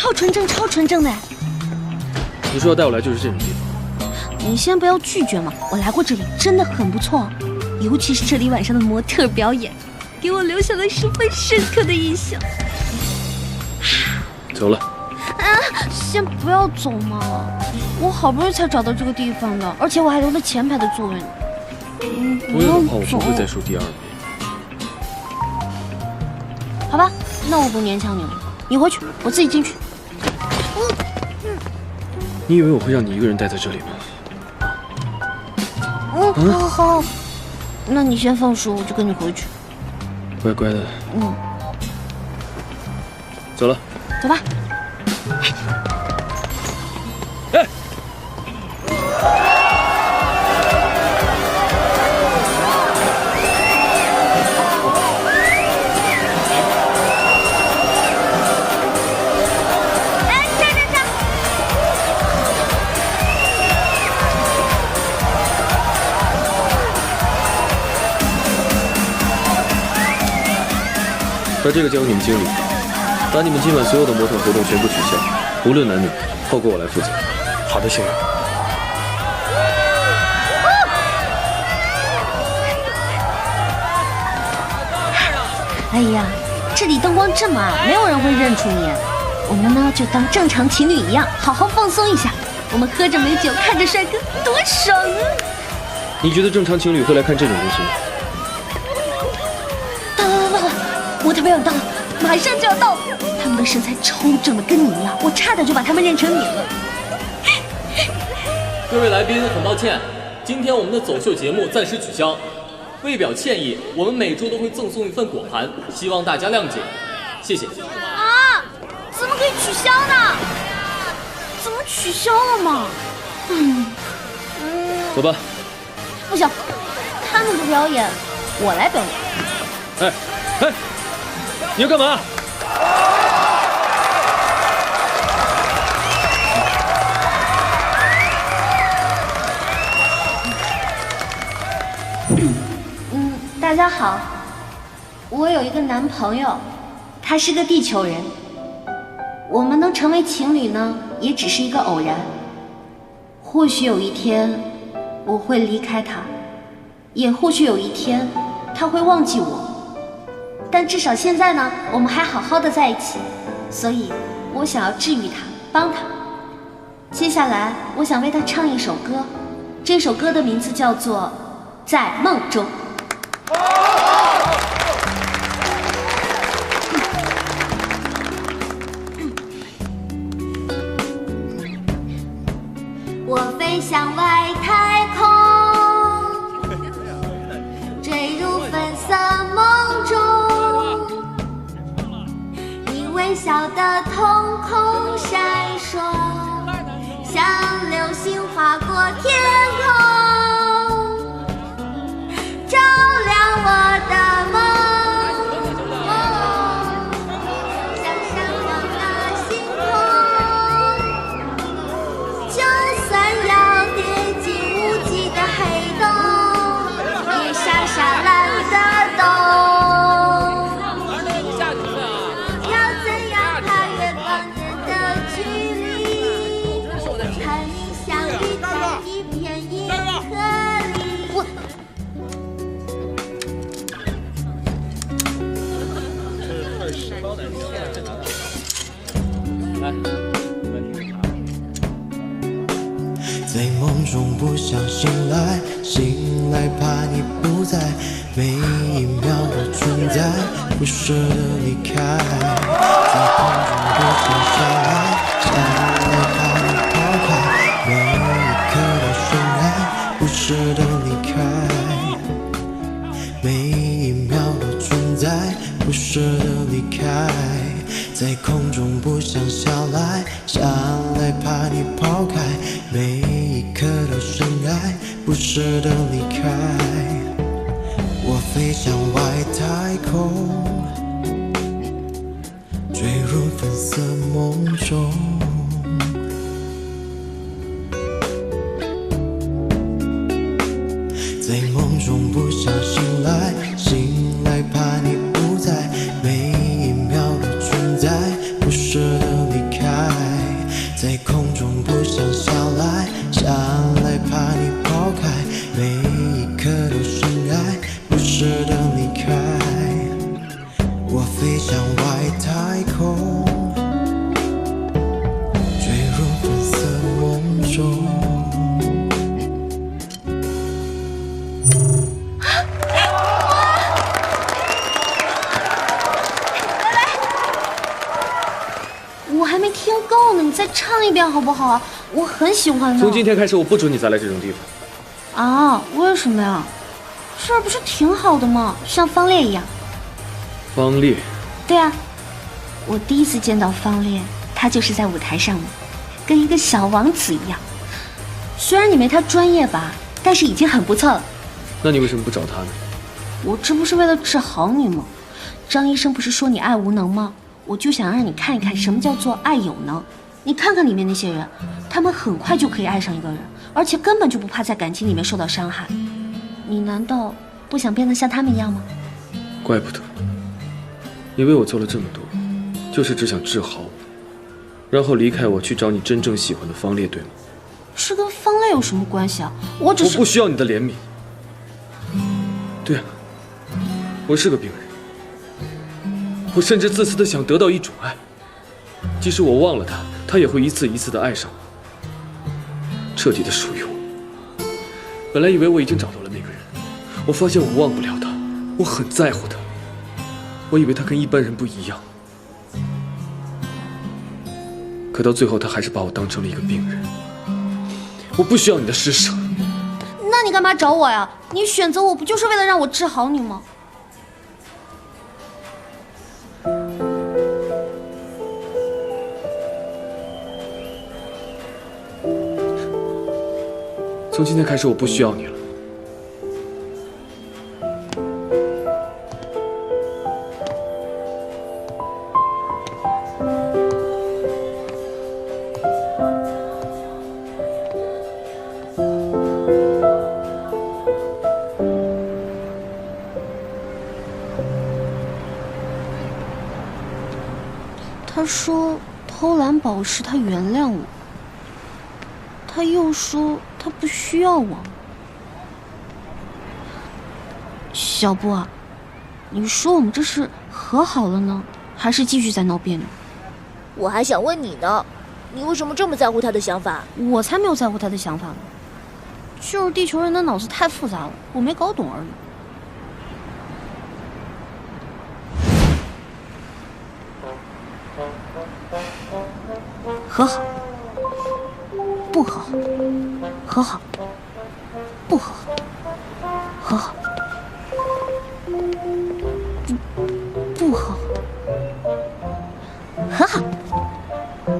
超纯正，超纯正的。你说要带我来就是这种地方。你先不要拒绝嘛，我来过这里，真的很不错，尤其是这里晚上的模特表演，给我留下了十分深刻的印象。走了。先不要走嘛，我好不容易才找到这个地方的，而且我还留了前排的座位呢。不要怕，我不会再说第二遍。好吧，那我不勉强你了，你回去，我自己进去。你以为我会让你一个人待在这里吗？好，那你先放手，我就跟你回去。乖乖的。走了。走吧。哎！把这个交给你们经理，把你们今晚所有的模特活动全部取消，无论男女，后果我来负责。好的，经理。哎呀，这里灯光这么暗，没有人会认出你。我们呢就当正常情侣一样，好好放松一下。我们喝着美酒，看着帅哥，多爽啊！你觉得正常情侣会来看这种东西吗？到，模特表演到了，马上就要到了。他们的身材超正的，跟你一样，我差点就把他们认成你了。各位来宾，很抱歉，今天我们的走秀节目暂时取消。为表歉意，我们每周都会赠送一份果盘，希望大家谅解，谢谢。啊？怎么可以取消呢？怎么取消了嘛？走吧。不行，他们不表演，我来表演。哎，你要干嘛？大家好，我有一个男朋友，他是个地球人。我们能成为情侣呢，也只是一个偶然。或许有一天我会离开他，也或许有一天他会忘记我。但至少现在呢，我们还好好的在一起，所以我想要治愈他，帮他。接下来我想为他唱一首歌，这首歌的名字叫做《在梦中》。我飞向外太空，坠入粉色梦中，你微笑的瞳孔闪烁，像流星划过天空，照亮我的梦。在梦中不想醒来，醒来怕你不在，每一秒的存在，不舍得离开。在空中不想下来，下来怕你抛开，每一刻的深爱，不舍得离开。每一秒的存在，不舍得离开。在空中不想下来，下来怕你抛开，每一刻的深爱，不舍得离开。我飞向外太空，坠入粉色梦中。在梦中不想醒来，醒来怕你不在，每一秒的存在，不舍得离开。我还没听够呢，你再唱一遍好不好？我很喜欢的。从今天开始，我不准你再来这种地方。啊？为什么呀？这儿不是挺好的吗？像方烈一样。方烈？对啊，我第一次见到方烈，他就是在舞台上的，跟一个小王子一样。虽然你没他专业吧，但是已经很不错了。那你为什么不找他呢？我这不是为了治好你吗？张医生不是说你爱无能吗？我就想让你看一看什么叫做爱有能。你看看里面那些人，他们很快就可以爱上一个人，而且根本就不怕在感情里面受到伤害。你难道不想变得像他们一样吗？怪不得，你为我做了这么多，就是只想治好我，然后离开我去找你真正喜欢的方烈，对吗？是跟方烈有什么关系啊？我只是……我不需要你的怜悯。对啊，我是个病人。我甚至自私的想得到一种爱，即使我忘了他，他也会一次一次的爱上我，彻底的属于我。本来以为我已经找到了那个人，我发现我忘不了他，我很在乎他。我以为他跟一般人不一样，可到最后他还是把我当成了一个病人。我不需要你的施舍。那你干嘛找我呀？你选择我不就是为了让我治好你吗？从今天开始，我不需要你了。他说偷蓝宝石他原谅我，他又说他不需要我。小波啊，你说我们这是和好了呢，还是继续在闹别扭？我还想问你呢，你为什么这么在乎他的想法？我才没有在乎他的想法呢，就是地球人的脑子太复杂了，我没搞懂而已。和好，不和好，和好，不和好，和好，不和好，和好。